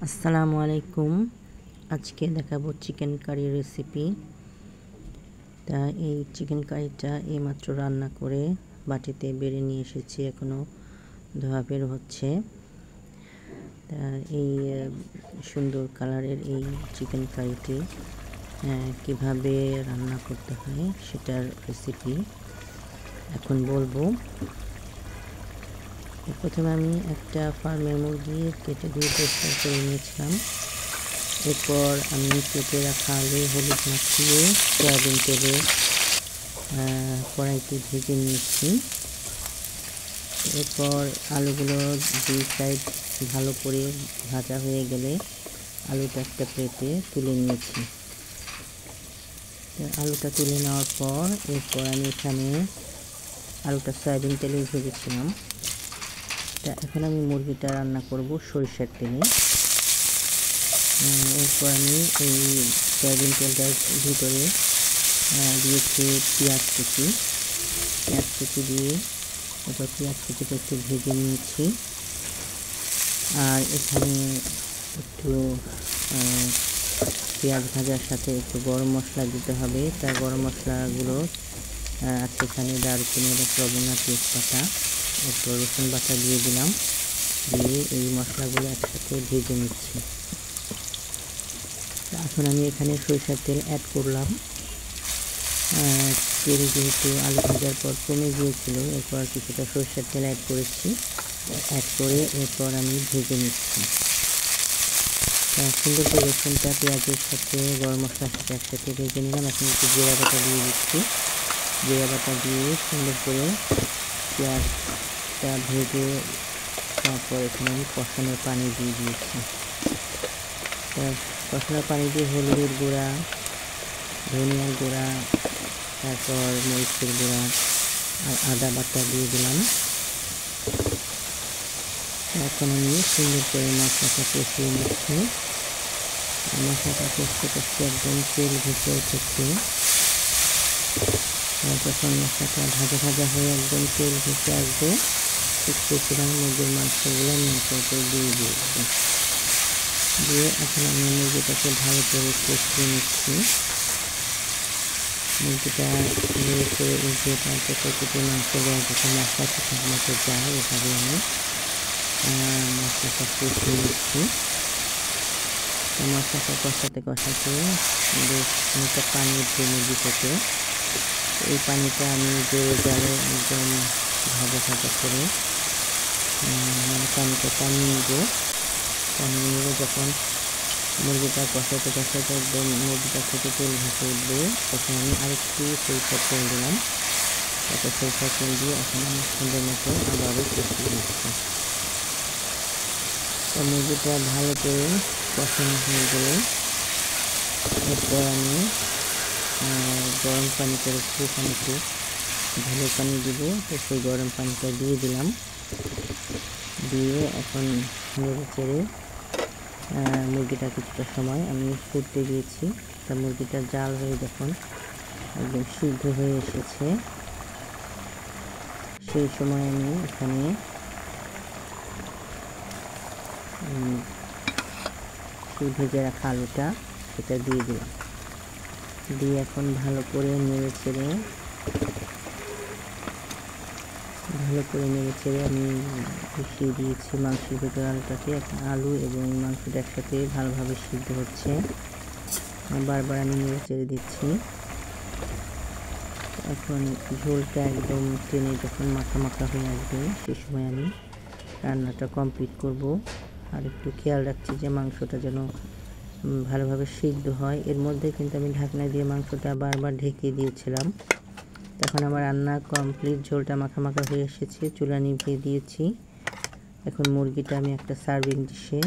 আসসালামু আলাইকুম। আজকে দেখাবো চিকেন কারি রেসিপি। তা এই চিকেন কারিটা এইমাত্র রান্না করে বাটিতে বেড়ে নিয়ে এসেছি, এখনও ধোয়া বের হচ্ছে। তা এই সুন্দর কালারের এই চিকেন কারিটি কিভাবে রান্না করতে হয় সেটার রেসিপি এখন বলবো। প্রথমে আমি একটা ফার্মের মুরগি কেটে ধুয়ে পরিষ্কার করে নিয়েছিলাম। এরপর আমি কেটে রাখা আলু হলুদ মাখিয়ে সয়াবিন তেলে কড়াইতে ভেজে নিয়েছি। এরপর আলুগুলো দুই সাইড ভালো করে ভাজা হয়ে গেলে আলুটা একটা প্লেটে তুলে নিয়েছি। আলুটা তুলে নেওয়ার পর এরপর আমি এখানে আলুটা সয়াবিন তেলে ভেজেছিলাম। তা এখন আমি মুরগিটা রান্না করব সরিষার তেলে। এরপর আমি এই সয়াবিন তেলটার ভিতরে দিয়েছি পেঁয়াজ কুচি দিয়ে এরপর পেঁয়াজ কুচিটা একটু ভেজে নিয়েছি। আর এখানে একটু পেঁয়াজ ভাজার সাথে একটু গরম মশলা দিতে হবে। তার গরম মশলাগুলো আছে এখানে দারুচিনি, লবঙ্গ, তেজপাতা, এরপর রসুন বাটা দিয়ে দিলাম। দিয়ে এই মশলাগুলো একসাথে ভেজে নিচ্ছি। এখন আমি এখানে সরিষার তেল অ্যাড করলাম। তেল যেহেতু আলু ভাজার পর কমে গিয়েছিল, এরপর কিছুটা সরিষার তেল অ্যাড করেছি। অ্যাড করে এরপর আমি ভেজে নিচ্ছি। সুন্দর করে রসুনটা পেঁয়াজের সাথে গরম মশলার সাথে একসাথে ভেজে নিলাম। এখন একটু জিরা বাটা দিয়ে দিচ্ছি। জিরা বাটা দিয়ে সুন্দর করে পেঁয়াজটা ভেজে তারপর এখানে আমি কষানোর পানি দিয়ে দিয়েছি। কষানোর পানি দিয়ে হলুদের গুঁড়া, ধনিয়ার গুঁড়া, তারপর মরিচের গুঁড়া আর আদা বাটা দিয়ে দিলাম। এখন আমি সুন্দর করে মশলাটা কষিয়ে নিচ্ছি। মশলাটা কষতে একদম তেল ভেসে উঠেছে। যখন মশলাটা ভাজা ভাজা হয়ে একদম তেল ভেসে আসবে, ঠিক সেরকম মুরগির মাংসগুলো আমি একে দিয়ে দিয়েছি। দিয়ে এখন আমি মুরগিটাকে ভালো করে কষিয়ে নিচ্ছি। মুরগিটা নেড়ে করে উঠে তারপর কেটে মাংস দেওয়া যখন মশলা ঠিকঠাক মতো যায়, এভাবে আমি মশলাটা কষিয়ে নিচ্ছি। মশলাটা কষাতে বেশ খানিকটা পানি উঠে মুরগি থেকে। এই পানিটা আমি জোরে জালে একদম ভাজা করে পানিটা টানিয়ে নেব। যখন মুরগিটা কষাতে একদম মুরগিটা থেকে তেল ভেসে উঠবে, তখন আমি আরেকটু সরিষার তেল দিলাম। তারপর সরিষার তেল দিয়ে এখন আমি সুন্দর মতো আবারও কষিয়ে নিচ্ছি। তো মুরগিটা ভালো করে কষানো হয়ে গেলে এরপর আমি গরম পানি করে একটু ভালো পানি দিব। তো সেই গরম পানিটা দিয়ে দিলাম। দিয়ে এখন নেড়ে চেড়ে মুরগিটা কিছুটা সময় আমি ফুটতে দিয়েছি। তা মুরগিটা জাল হয়ে যখন একদম সিদ্ধ হয়ে এসেছে, সেই সময় আমি এখানে ভেজে রাখা আলুটা সেটা দিয়ে দিলাম। দিয়ে এখন ভালো করে নেড়ে চেড়ে আমি মিশিয়ে দিয়েছি মাংসের ভেতরে আলুটাকে। এখন আলু এবং মাংসটা একসাথে ভালোভাবে সিদ্ধ হচ্ছে। বারবার আমি নেড়ে চেড়ে দিচ্ছি। এখন ঝোলটা একদম টেনে যখন মাখা হয়ে আসবে, সেই সময় আমি রান্নাটা কমপ্লিট করব। আর একটু খেয়াল রাখছি যে মাংসটা যেন ভালোভাবে সিদ্ধ হয়। এর মধ্যে কিন্তু আমি ঢাকনা দিয়ে মাংসটা বারবার ঢেকে দিয়েছিলাম। এখন আমার রান্না কমপ্লিট, ঝোলটা মাখা হয়ে এসেছে। চুলা নিভিয়ে দিয়েছি। এখন মুরগিটা আমি একটা সার্ভিং ডিশে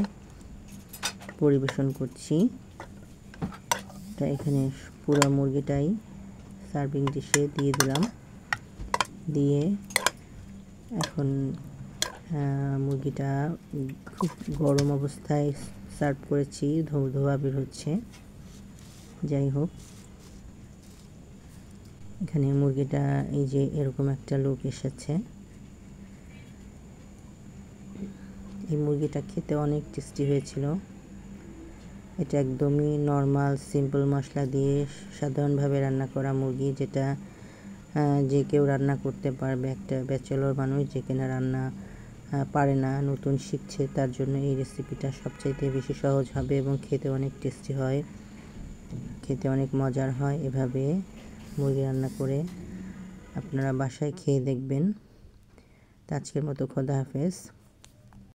পরিবেশন করছি। তা এখানে পুরো মুরগিটাই সার্ভিং ডিশে দিয়ে দিলাম। দিয়ে এখন মুরগিটা খুব গরম অবস্থায় সার্ভ করেছি। ধোয়া বের হচ্ছে। যাই হোক, এখানে মুরগিটা এই যে এরকম একটা লুক এসেছে। এই মুরগিটা খেতে অনেক টেস্টি হয়েছিল। এটা একদমই নর্মাল সিম্পল মশলা দিয়ে সাধারণভাবে রান্না করা মুরগি, যেটা যে কেউ রান্না করতে পারবে। একটা ব্যাচেলর মানুষ যে কিনা রান্না পারে না, নতুন শিখছে, তার জন্য এই রেসিপিটা সবচাইতে বেশি সহজ হবে এবং খেতে অনেক টেস্টি হয়, খেতে অনেক মজার হয়। এভাবে মুরগি রান্না করে আপনারা বাসায় খেয়ে দেখবেন। আজকের মতো খোদা হাফেজ।